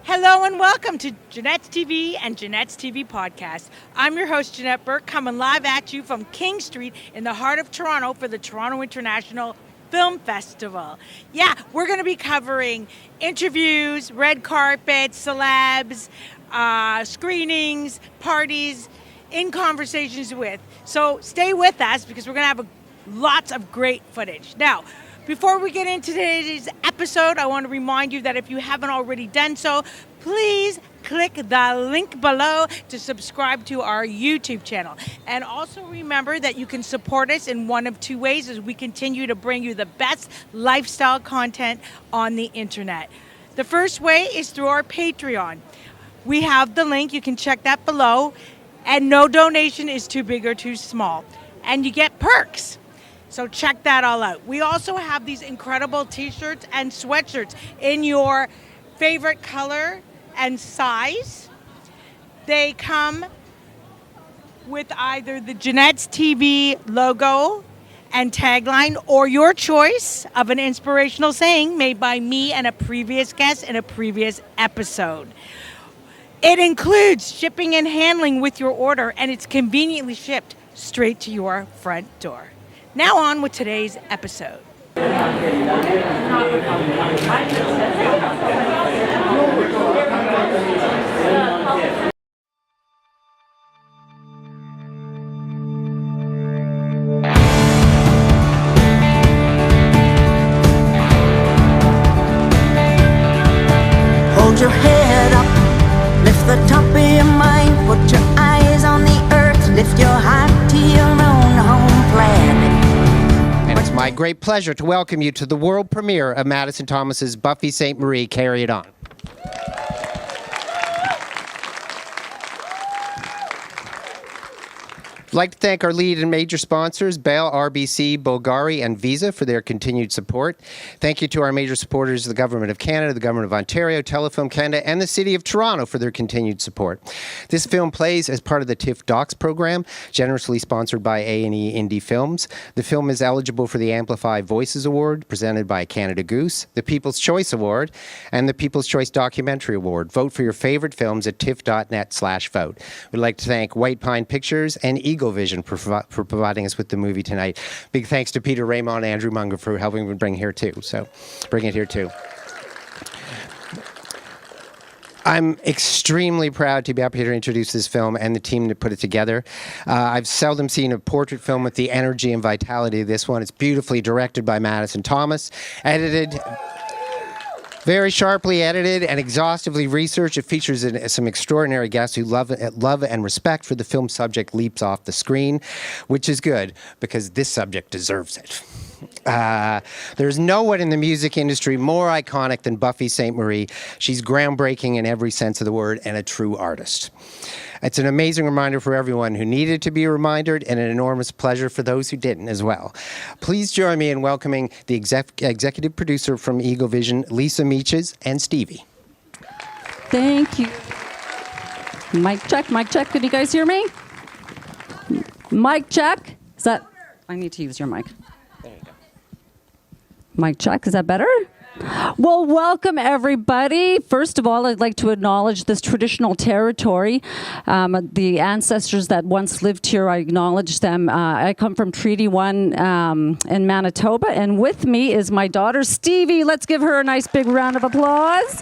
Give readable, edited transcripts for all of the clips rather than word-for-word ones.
Hello and welcome to Janette's TV and Janette's TV podcast. I'm your host, Janette Burke, coming live at you from King Street in the heart of Toronto for the Toronto International Film Festival. Yeah, we're going to be covering interviews, red carpets, celebs, screenings, parties, in conversations with. So stay with us because we're going to have lots of great footage. Now, before we get into today's episode, I want to remind you that if you haven't already done so, please click the link below to subscribe to our YouTube channel. And also remember that you can support us in one of two ways as we continue to bring you the best lifestyle content on the internet. The first way is through our Patreon. We have the link, you can check that below, and no donation is too big or too small. And you get perks. So check that all out. We also have these incredible t-shirts and sweatshirts in your favorite color and size. They come with either the Janette's TV logo and tagline or your choice of an inspirational saying made by me and a previous guest in a previous episode. It includes shipping and handling with your order, and it's conveniently shipped straight to your front door. Now on with today's episode. Hold your head up, lift the top of your mind, put your eyes on the earth, lift your heart to your own home planet. And it's my great pleasure to welcome you to the world premiere of Madison Thomas's Buffy Sainte-Marie, Carry It On. I'd like to thank our lead and major sponsors, Bell, RBC, Bulgari, and Visa for their continued support. Thank you to our major supporters, the Government of Canada, the Government of Ontario, Telefilm Canada, and the City of Toronto for their continued support. This film plays as part of the TIFF Docs program, generously sponsored by A&E Indie Films. The film is eligible for the Amplify Voices Award, presented by Canada Goose, the People's Choice Award, and the People's Choice Documentary Award. Vote for your favorite films at tiff.net/vote. We'd like to thank White Pine Pictures and Eagle Vision for providing us with the movie tonight. Big thanks to Peter Raymond and Andrew Munger for helping me bring it here too. I'm extremely proud to be up here to introduce this film and the team that put it together. I've seldom seen a portrait film with the energy and vitality of this one. It's beautifully directed by Madison Thomas, edited very sharply edited and exhaustively researched. It features some extraordinary guests who love and respect for the film subject leaps off the screen, which is good because this subject deserves it. There's no one in the music industry more iconic than Buffy Sainte-Marie. She's groundbreaking in every sense of the word and a true artist. It's an amazing reminder for everyone who needed to be reminded and an enormous pleasure for those who didn't as well. Please join me in welcoming the executive producer from Eagle Vision, Lisa Meaches, and Stevie. Thank you. Mic check, mic check. Can you guys hear me? Mic check. Is that? I need to use your mic. There you go. Mic check. Is that better? Well, welcome everybody. First of all, I'd like to acknowledge this traditional territory. The ancestors that once lived here, I acknowledge them. I come from Treaty 1 in Manitoba, and with me is my daughter, Stevie. Let's give her a nice big round of applause.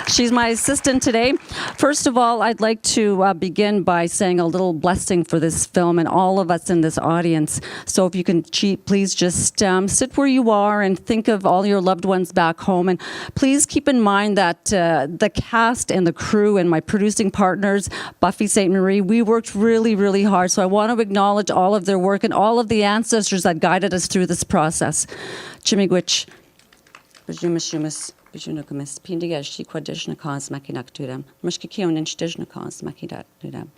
She's my assistant today. First of all, I'd like to begin by saying a little blessing for this film and all of us in this audience. So if you can please just sit where you are and think of all your loved ones back home. And please keep in mind that the cast and the crew and my producing partners, Buffy Sainte-Marie, we worked really, really hard. So I want to acknowledge all of their work and all of the ancestors that guided us through this process. Chimigwich, Bajumashumas, Bajunukamis, Pindigashi, Quadishnakas, Makinakturam, Mushkikion and Stishnakas, Makidatudam.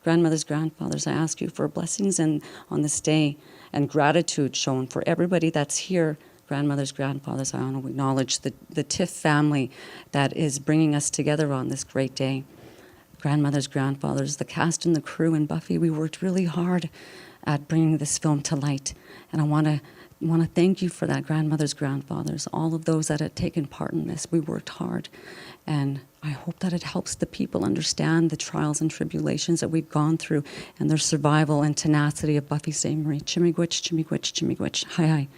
Grandmothers, grandfathers, I ask you for blessings on this day and gratitude shown for everybody that's here. Grandmothers, grandfathers, I want to acknowledge the TIFF family that is bringing us together on this great day. Grandmothers, grandfathers, the cast and the crew and Buffy, we worked really hard at bringing this film to light. And I want to thank you for that, grandmothers, grandfathers, all of those that had taken part in this. We worked hard. And I hope that it helps the people understand the trials and tribulations that we've gone through and their survival and tenacity of Buffy Sainte-Marie. Chimigwich, chimigwich, chimigwich. Hi, hi.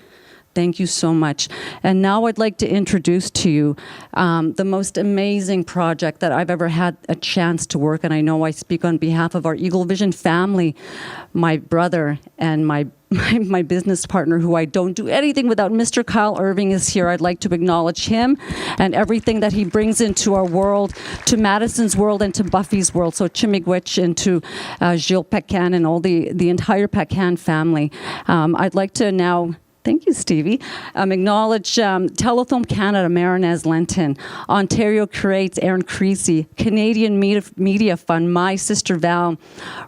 Thank you so much. And now I'd like to introduce to you the most amazing project that I've ever had a chance to work on. I know I speak on behalf of our Eagle Vision family, my brother and my business partner, who I don't do anything without. Mr. Kyle Irving is here. I'd like to acknowledge him and everything that he brings into our world, to Madison's world and to Buffy's world. So Chimigwich and to Gilles Pecan and all the entire Pecan family. I'd like to now... Thank you, Stevie. Acknowledge Telefilm Canada, Marinez Lenton, Ontario Creates, Aaron Creasy, Canadian Media Fund, my sister Val,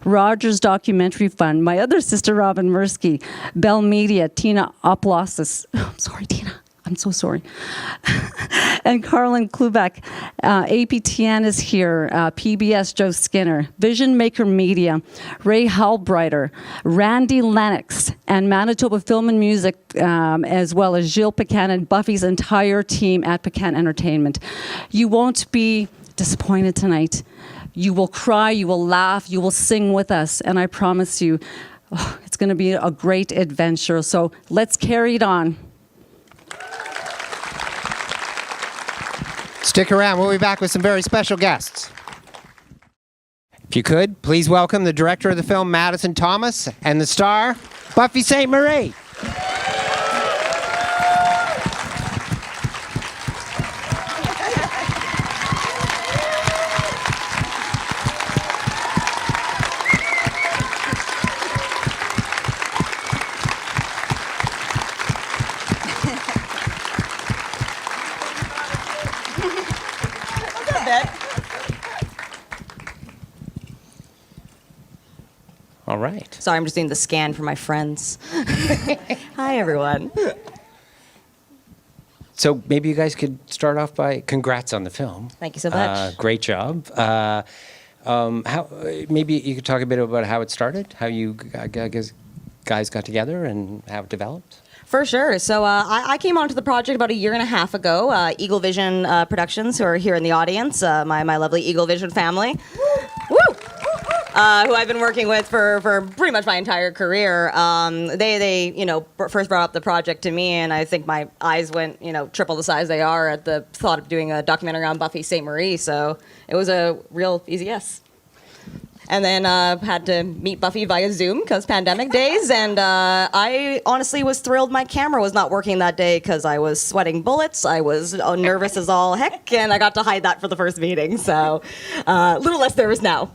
Rogers Documentary Fund, my other sister Robin Mirsky, Bell Media, Tina Oplosis. Sorry, Tina. I'm so sorry. And Carlin Klubeck. APTN is here. PBS, Joe Skinner. Vision Maker Media. Ray Halbrighter. Randy Lennox. And Manitoba Film and Music, as well as Gilles Pecan and Buffy's entire team at Pecan Entertainment. You won't be disappointed tonight. You will cry, you will laugh, you will sing with us. And I promise you, it's going to be a great adventure. So let's carry it on. Stick around. We'll be back with some very special guests. If you could, please welcome the director of the film, Madison Thomas, and the star, Buffy Sainte-Marie. All right. Sorry, I'm just doing the scan for my friends. Hi, everyone. So maybe you guys could start off by congrats on the film. Thank you so much. Great job. Maybe you could talk a bit about how it started, how you guys got together, and how it developed. For sure. So I came onto the project about 1.5 years ago. Eagle Vision Productions, who are here in the audience, my lovely Eagle Vision family. Woo! Who I've been working with for pretty much my entire career. They first brought up the project to me, and I think my eyes went, triple the size they are at the thought of doing a documentary on Buffy Sainte-Marie. So it was a real easy yes. And then had to meet Buffy via Zoom because pandemic days. And I honestly was thrilled my camera was not working that day because I was sweating bullets. I was nervous as all heck, and I got to hide that for the first meeting. So a little less nervous now.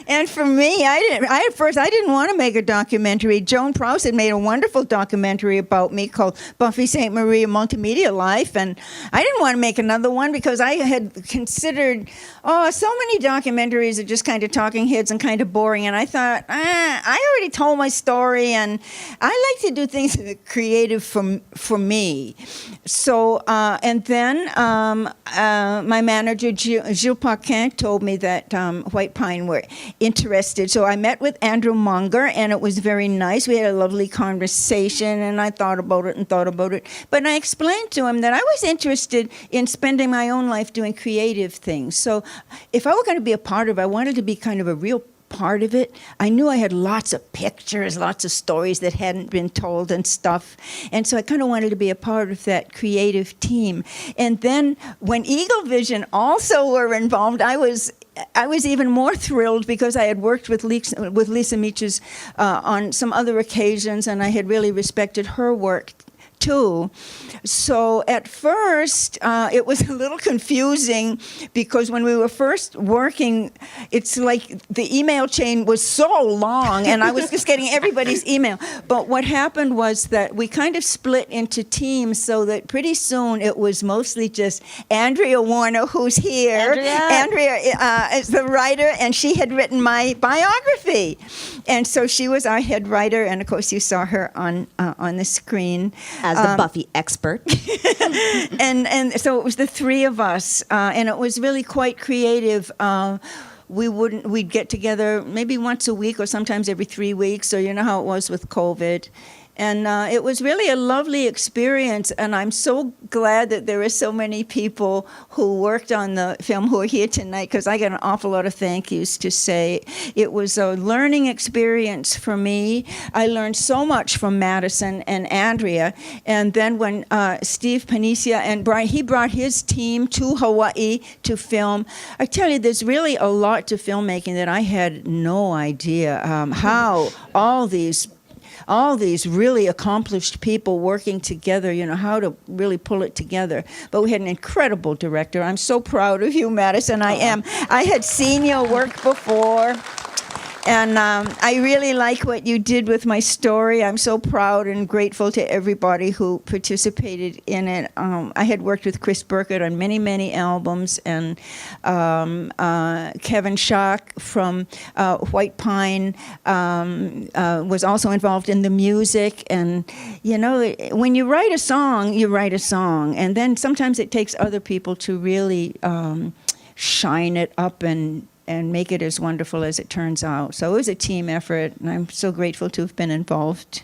And for me, at first I didn't want to make a documentary. Joan Prowse had made a wonderful documentary about me called Buffy Sainte-Marie, A Multimedia Life, and I didn't want to make another one because I had considered, so many documentaries are just kind of talking heads and kind of boring, and I thought, I already told my story, and I like to do things that are creative for me. So, and then my manager, Gilles Pecan, told me that White Pine were interested. So I met with Andrew Munger, and it was very nice. We had a lovely conversation, and I thought about it. But I explained to him that I was interested in spending my own life doing creative things. So if I were going to be a part of it, I wanted to be kind of a real part of it. I knew I had lots of pictures, lots of stories that hadn't been told and stuff. And so I kind of wanted to be a part of that creative team. And then when Eagle Vision also were involved, I was even more thrilled because I had worked with Lisa Meaches on some other occasions, and I had really respected her work too. So at first, it was a little confusing because when we were first working, it's like the email chain was so long and I was just getting everybody's email. But what happened was that we kind of split into teams so that pretty soon it was mostly just Andrea Warner, who's here. Andrea is the writer, and she had written my biography. And so she was our head writer, and of course you saw her on the screen. As the Buffy expert. and so it was the three of us, and it was really quite creative. we'd get together maybe once a week or sometimes every 3 weeks. So you know how it was with COVID. And it was really a lovely experience, and I'm so glad that there are so many people who worked on the film who are here tonight, because I got an awful lot of thank yous to say. It was a learning experience for me. I learned so much from Madison and Andrea, and then when Steve Panicia and Brian, he brought his team to Hawaii to film. I tell you, there's really a lot to filmmaking that I had no idea how all these really accomplished people working together, how to really pull it together. But we had an incredible director. I'm so proud of you, Madison. I am. I had seen your work before. And I really like what you did with my story. I'm so proud and grateful to everybody who participated in it. I had worked with Chris Burke on many, many albums, and Kevin Schock from White Pine was also involved in the music. And, when you write a song, you write a song. And then sometimes it takes other people to really shine it up and make it as wonderful as it turns out. So it was a team effort, and I'm so grateful to have been involved.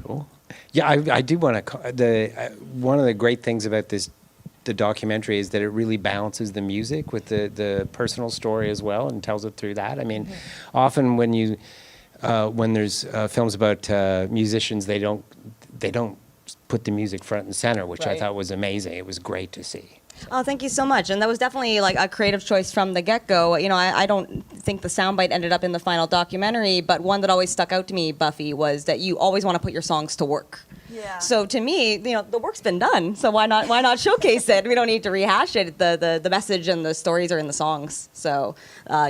Cool. Yeah, I do want to. One of the great things about the documentary is that it really balances the music with the personal story as well, and tells it through that. I mean, often when there's films about musicians, they don't put the music front and center, which I thought was amazing. It was great to see. Oh, thank you so much. And that was definitely like a creative choice from the get-go. I don't think the soundbite ended up in the final documentary, but one that always stuck out to me, Buffy, was that you always want to put your songs to work. Yeah. So to me, the work's been done. So why not showcase it? We don't need to rehash it. The message and the stories are in the songs. So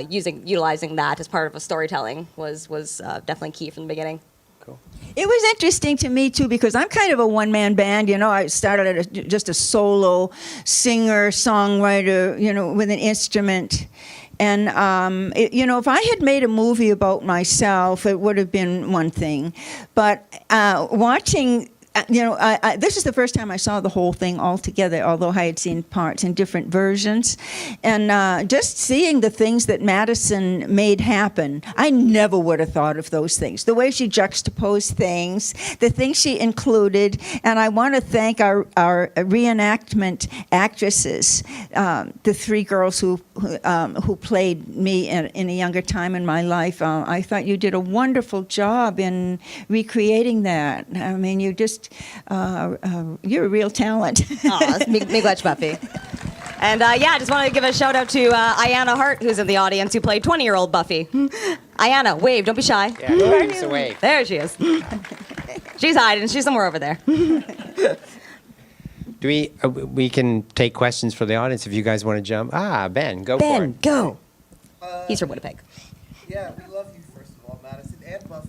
utilizing that as part of a storytelling was definitely key from the beginning. It was interesting to me, too, because I'm kind of a one-man band. I started as just a solo singer-songwriter, with an instrument. And, if I had made a movie about myself, it would have been one thing. But watching... this is the first time I saw the whole thing all together, although I had seen parts in different versions. And just seeing the things that Madison made happen, I never would have thought of those things. The way she juxtaposed things, the things she included. And I want to thank our reenactment actresses, the three girls who played me in a younger time in my life. I thought you did a wonderful job in recreating that. I mean, you just... you're a real talent. Aw, me glad, Buffy. And I just wanted to give a shout out to Ayanna Hart, who's in the audience, who played 20-year-old Buffy. Ayanna, wave, don't be shy. Yeah, give us a wave. There she is. She's hiding. She's somewhere over there. Do we can take questions for the audience if you guys want to jump. Ben, go for it. Ben, go. He's from Winnipeg. Yeah, we love you, first of all, Madison and Buff.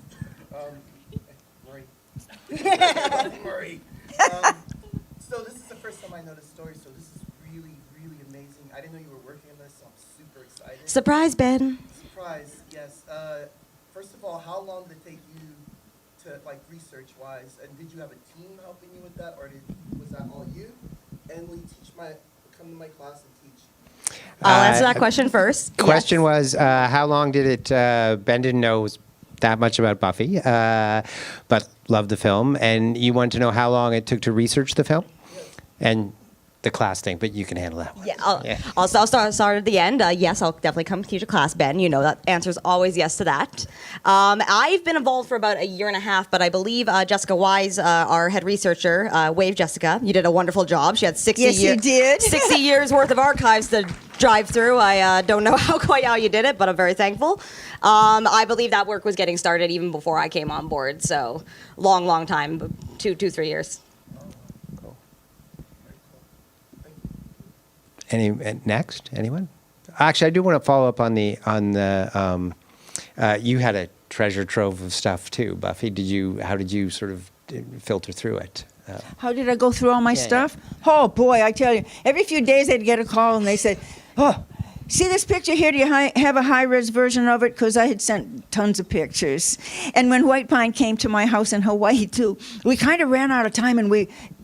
Murray. So this is the first time I know this story, so this is really, really amazing. I didn't know you were working on this, so I'm super excited. Surprise, Ben. Surprise, yes. First of all, how long did it take you to, research-wise, and did you have a team helping you with that, or was that all you? And will you come to my class and teach? I'll answer that question first. Question was, how long did it, Ben didn't know that much about Buffy, but loved the film, and you want to know how long it took to research the film? Yes. And the class thing, but you can handle that one. Yeah, I'll start at the end. Yes, I'll definitely come teach a class, Ben. That answer is always yes to that. I've been involved for about a year and a half, but I believe Jessica Wise, our head researcher, wave Jessica. You did a wonderful job. She had 60 years. Yes, you did. 60 years worth of archives to drive through. I don't know quite how you did it, but I'm very thankful. I believe that work was getting started even before I came on board. So long time, 3 years. Next, anyone? Actually, I do want to follow up on the. You had a treasure trove of stuff too, Buffy. How did you sort of filter through it? How did I go through all my stuff? Yeah. Oh boy, I tell you, every few days I'd get a call and they said, "Oh, See this picture here? Do you have a high-res version of it? Because I had sent tons of pictures. And when White Pine came to my house in Hawaii, too, we kind of ran out of time, and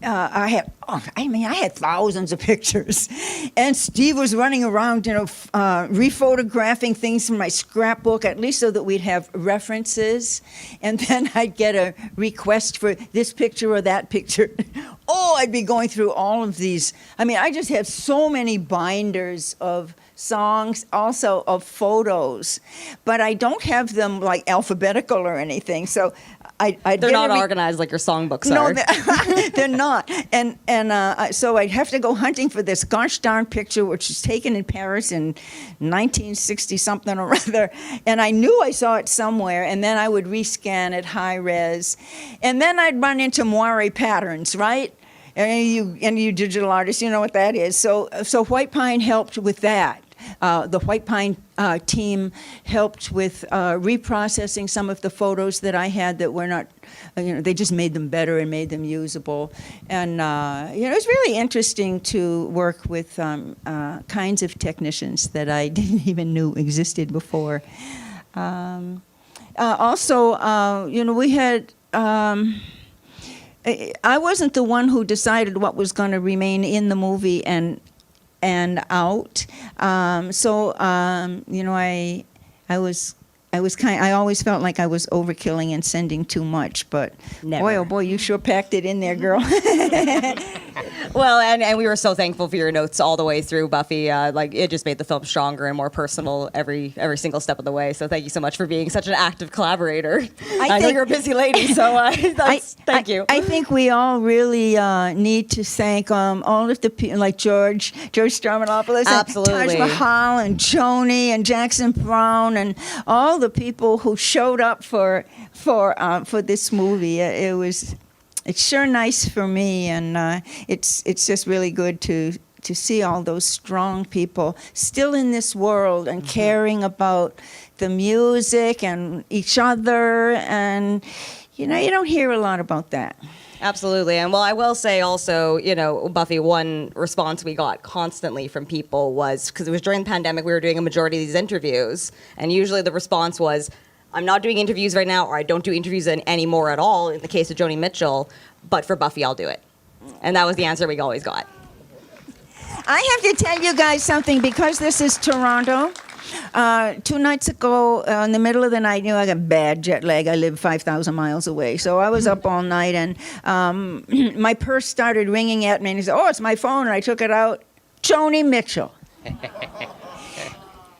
I had thousands of pictures. And Steve was running around, rephotographing things from my scrapbook, at least so that we'd have references. And then I'd get a request for this picture or that picture. Oh, I'd be going through all of these. I mean, I just have so many binders of songs, also of photos, but I don't have them like alphabetical or anything. So they're not organized like your songbooks are. No, they're not. And so I'd have to go hunting for this gosh darn picture, which was taken in Paris in 1960 something or other. And I knew I saw it somewhere, and then I would rescan it high res, and then I'd run into moire patterns, right? And you digital artists, you know what that is. So White Pine helped with that. The White Pine team helped with reprocessing some of the photos that I had that were not, they just made them better and made them usable. And, it was really interesting to work with kinds of technicians that I didn't even knew existed before. Also, we had... I wasn't the one who decided what was going to remain in the movie and out. I always felt like I was overkilling and sending too much, but Never. Boy, oh boy, you sure packed it in there, girl. Well, and we were so thankful for your notes all the way through, Buffy. It just made the film stronger and more personal every single step of the way. So thank you so much for being such an active collaborator. I know you're a busy lady, so thank you. I think we all really need to thank all of the people like George Stromanopoulos, Absolutely. and Taj Mahal, and Joni, and Jackson Browne, and all the people who showed up for this movie. It's sure nice for me, and it's just really good to see all those strong people still in this world and caring about the music and each other, and you don't hear a lot about that. Absolutely. And well, I will say also, Buffy, one response we got constantly from people was, because it was during the pandemic, we were doing a majority of these interviews, and usually the response was, I'm not doing interviews right now, or I don't do interviews anymore at all, in the case of Joni Mitchell, but for Buffy, I'll do it. And that was the answer we always got. I have to tell you guys something, because this is Toronto. 2 nights ago, in the middle of the night, I got bad jet lag. I live 5,000 miles away. So I was up all night, and my purse started ringing at me, and he said, oh, it's my phone, and I took it out. Joni Mitchell.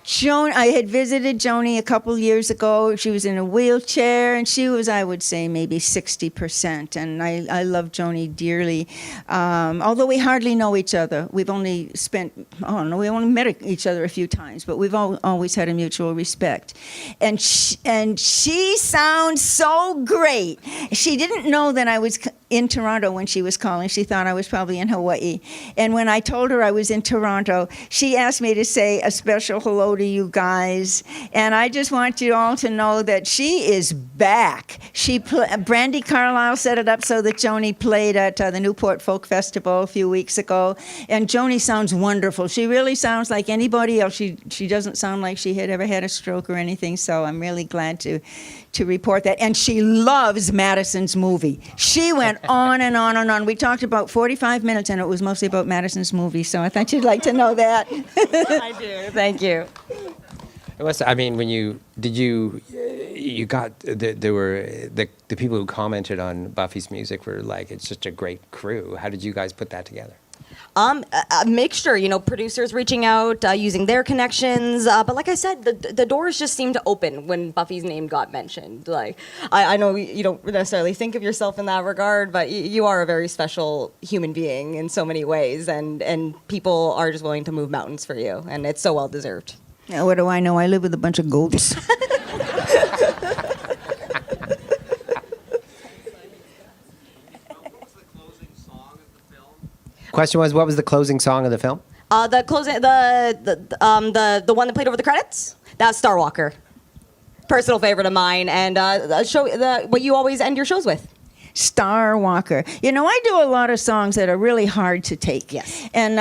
I had visited Joni a couple years ago. She was in a wheelchair, and she was, I would say, maybe 60%. And I love Joni dearly. Although we hardly know each other. We've only we only met each other a few times, but we've always had a mutual respect. And she sounds so great. She didn't know that I was in Toronto when she was calling. She thought I was probably in Hawaii. And when I told her I was in Toronto, she asked me to say a special hello to you guys. And I just want you all to know that she is back. Brandy Carlisle set it up so that Joni played at the Newport Folk Festival a few weeks ago. And Joni sounds wonderful. She really sounds like anybody else. She doesn't sound like she had ever had a stroke or anything. So I'm really glad to report that. And she loves Madison's movie. She went on and on and on. We talked about 45 minutes, and it was mostly about Madison's movie. So I thought you'd like to know that. I do. Thank you. It was, I mean, when you got, there were the people who commented on Buffy's music were like, it's just a great crew. How did you guys put that together? A mixture, producers reaching out, using their connections. But like I said, the doors just seemed to open when Buffy's name got mentioned. Like, I know you don't necessarily think of yourself in that regard, but you are a very special human being in so many ways, and people are just willing to move mountains for you, and it's so well deserved. Now, what do I know? I live with a bunch of goats. Question was, what was the closing song of the film? The one that played over the credits. That's Star Walker. Personal favorite of mine, and what you always end your shows with. Star Walker. You know, I do a lot of songs that are really hard to take. Yes. And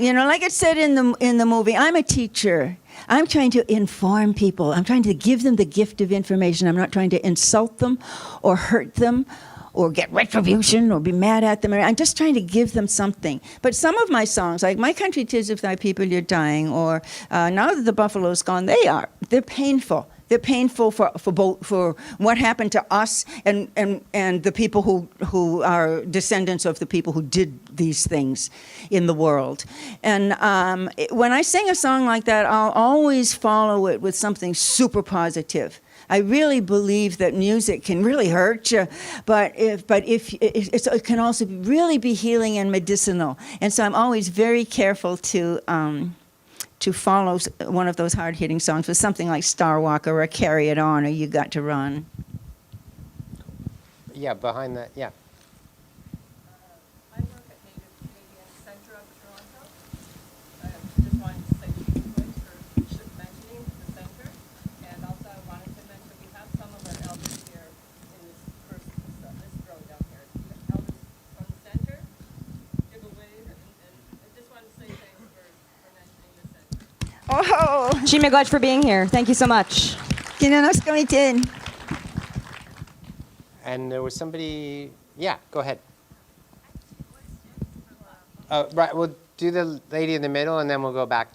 you know, like it said in the movie, I'm a teacher. I'm trying to inform people. I'm trying to give them the gift of information. I'm not trying to insult them or hurt them or get retribution or be mad at them. I'm just trying to give them something. But some of my songs, like My Country 'Tis of Thy People You're Dying, or Now That the Buffalo's Gone, they're painful. They're painful for what happened to us and the people who are descendants of the people who did these things in the world. And when I sing a song like that, I'll always follow it with something super positive. I really believe that music can really hurt you, but it can also really be healing and medicinal. And so I'm always very careful to follow one of those hard-hitting songs with something like Star Walker or Carry It On or You Got to Run. Yeah, behind that, yeah. I work at Native Canadian Centre of Toronto. I just wanted to say a few words for mentioning the centre. And also I wanted to mention we have some of our elders here in this row down here. Elders from the centre, give a wave. And I just wanted to say thanks for mentioning the centre. Oh, Chimegoj for being here. Thank you so much. Kinanoskomitin. And there was somebody, yeah, go ahead. Right, we'll do the lady in the middle and then we'll go back.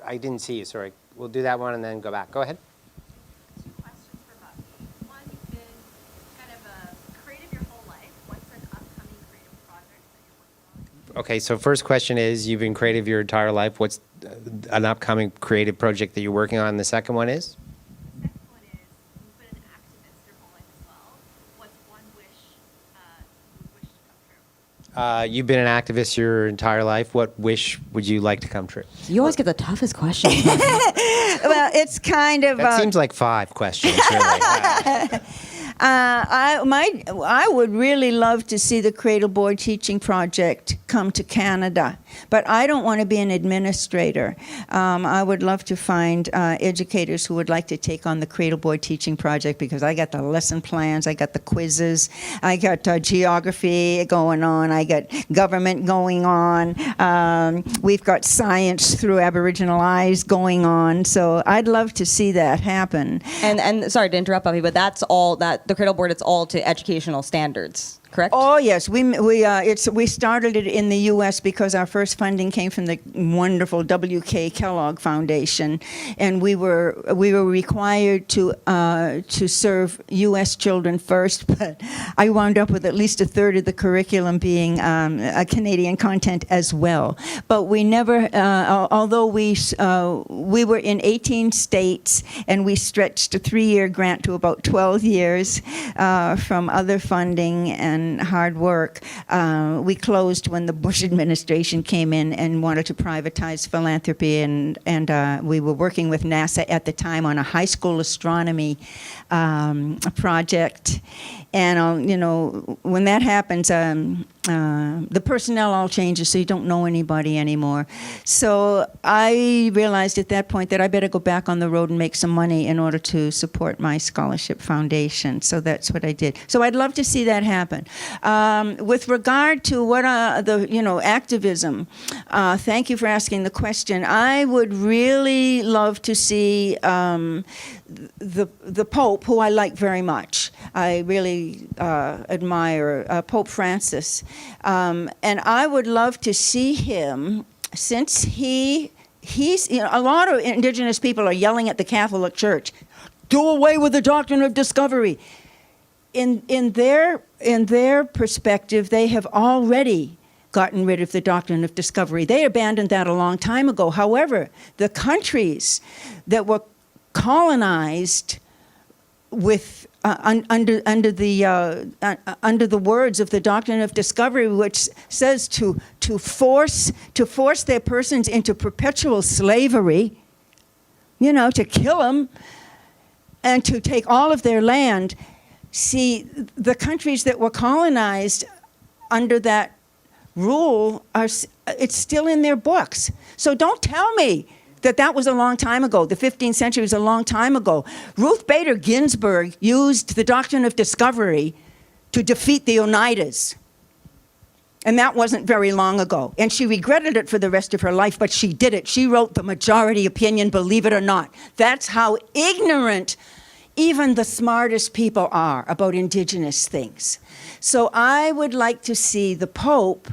I didn't see you, sorry. We'll do that one and then go back. Go ahead. Two questions for Buffy. One, you've been kind of creative your whole life. What's an upcoming creative project that you're working on? Okay, so first question is, you've been creative your entire life. What's an upcoming creative project that you're working on? And the second one is? The second one is, you've been an activist your whole life as well. What's one wish you would wish to come true? You've been an activist your entire life. What wish would you like to come true? You always get the toughest questions. Well, it's kind of... That seems like 5 questions, really. I would really love to see the Cradle Boy Teaching Project come to Canada, but I don't want to be an administrator. I would love to find educators who would like to take on the Cradle Boy Teaching Project because I got the lesson plans, I got the quizzes, I got geography going on, I got government going on, we've got science through Aboriginal eyes going on, so I'd love to see that happen. And sorry to interrupt, Buffy, but that's all that the Cradle Board. It's all to educational standards, correct? Oh yes, we started it in the U.S. because our first funding came from the wonderful W.K. Kellogg Foundation, and we were required to serve U.S. children first. But I wound up with at least a third of the curriculum being a Canadian content as well. But we never, although we were in 18 states, and we stretched a 3-year grant to about 12 years from other funding and hard work. We closed when the Bush administration came in and wanted to privatize philanthropy, and we were working with NASA at the time on a high school astronomy project. And when that happens, the personnel all changes, so you don't know anybody anymore. So I realized at that point that I better go back on the road and make some money in order to support my scholarship foundation. So that's what I did. So I'd love to see that happen. With regard to what activism, thank you for asking the question. I would really love to see the Pope, who I like very much. I really admire Pope Francis. And I would love to see him, since he's a lot of Indigenous people are yelling at the Catholic Church, do away with the doctrine of discovery. In their perspective, they have already gotten rid of the doctrine of discovery. They abandoned that a long time ago. However, the countries that were colonized with under the words of the doctrine of discovery, which says to force their persons into perpetual slavery, to kill them and to take all of their land. See, the countries that were colonized under that rule it's still in their books. So don't tell me that was a long time ago. The 15th century was a long time ago. Ruth Bader Ginsburg used the doctrine of discovery to defeat the Oneidas. And that wasn't very long ago. And she regretted it for the rest of her life, but she did it. She wrote the majority opinion, believe it or not. That's how ignorant even the smartest people are about Indigenous things. So I would like to see the Pope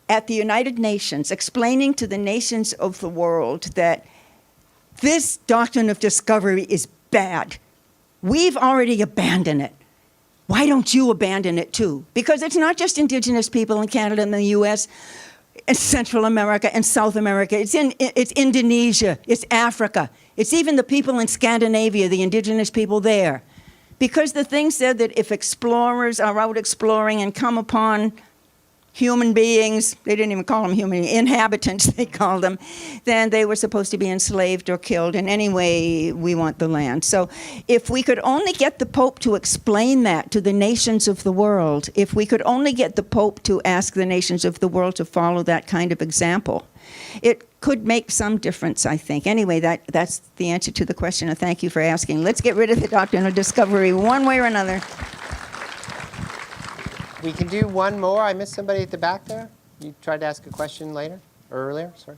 at the United Nations explaining to the nations of the world that this doctrine of discovery is bad. We've already abandoned it. Why don't you abandon it too? Because it's not just Indigenous people in Canada and the US, and Central America and South America. It's Indonesia, it's Africa. It's even the people in Scandinavia, the Indigenous people there. Because the thing said that if explorers are out exploring and come upon human beings, they didn't even call them human, inhabitants they called them, then they were supposed to be enslaved or killed. And anyway, we want the land. So if we could only get the Pope to explain that to the nations of the world, if we could only get the Pope to ask the nations of the world to follow that kind of example, it could make some difference, I think. Anyway, that's the answer to the question, and thank you for asking. Let's get rid of the doctrine of discovery one way or another. We can do one more. I missed somebody at the back there. You tried to ask a question later or earlier. Sorry.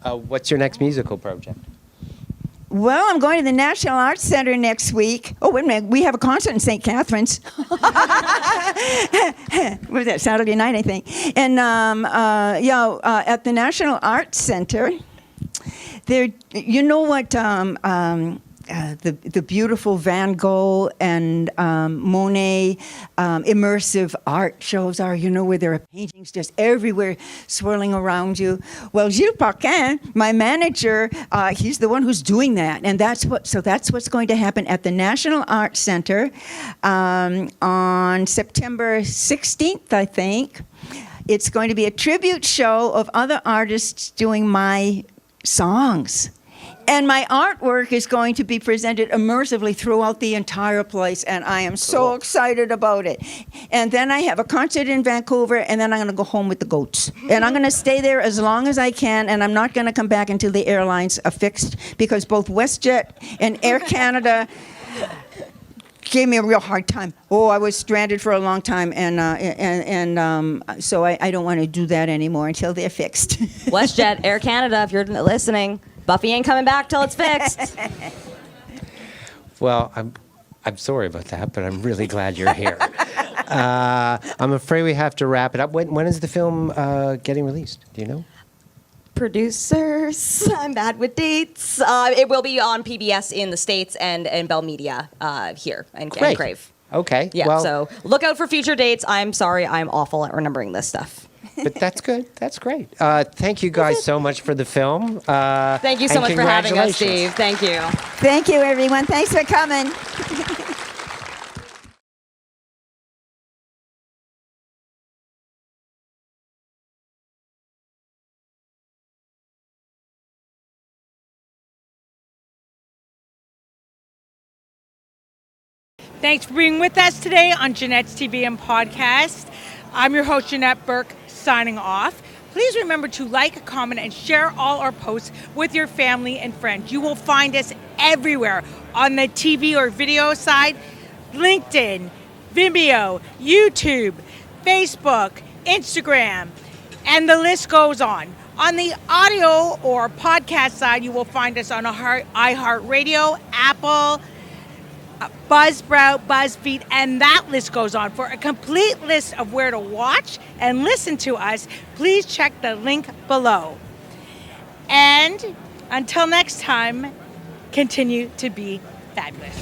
What's your next musical project? Well, I'm going to the National Arts Center next week. Oh, wait a minute. We have a concert in St. Catharines. What was that, Saturday night, I think. And, at the National Arts Center, there, you know what the beautiful Van Gogh and Monet immersive art shows are, you know, where there are paintings just everywhere swirling around you. Well, Gilles Paquin, my manager, he's the one who's doing that. And that's what's going to happen at the National Arts Center on September 16th, I think. It's going to be a tribute show of other artists doing my songs. And my artwork is going to be presented immersively throughout the entire place, and I am so excited about it. And then I have a concert in Vancouver, and then I'm going to go home with the goats. And I'm going to stay there as long as I can, and I'm not going to come back until the airlines are fixed, because both WestJet and Air Canada gave me a real hard time. Oh, I was stranded for a long time, so I don't want to do that anymore until they're fixed. WestJet, Air Canada, if you're listening, Buffy ain't coming back till it's fixed. Well, I'm sorry about that, but I'm really glad you're here. I'm afraid we have to wrap it up. When is the film getting released? Do you know? Producers, I'm bad with dates. It will be on PBS in the States and Bell Media here and Crave. Okay. Yeah, well, so look out for future dates. I'm sorry, I'm awful at remembering this stuff. But that's good. That's great. Thank you guys so much for the film. Thank you so much for having us, Steve. Thank you. Thank you, everyone. Thanks for coming. Thanks for being with us today on Janette's TV and Podcast. I'm your host, Janette Burke, signing off. Please remember to like, comment, and share all our posts with your family and friends. You will find us everywhere on the TV or video side, LinkedIn, Vimeo, YouTube, Facebook, Instagram, and the list goes on. On the audio or podcast side, you will find us on iHeartRadio, Apple, Buzzsprout, BuzzFeed, and that list goes on. For a complete list of where to watch and listen to us, please check the link below. And until next time, continue to be fabulous.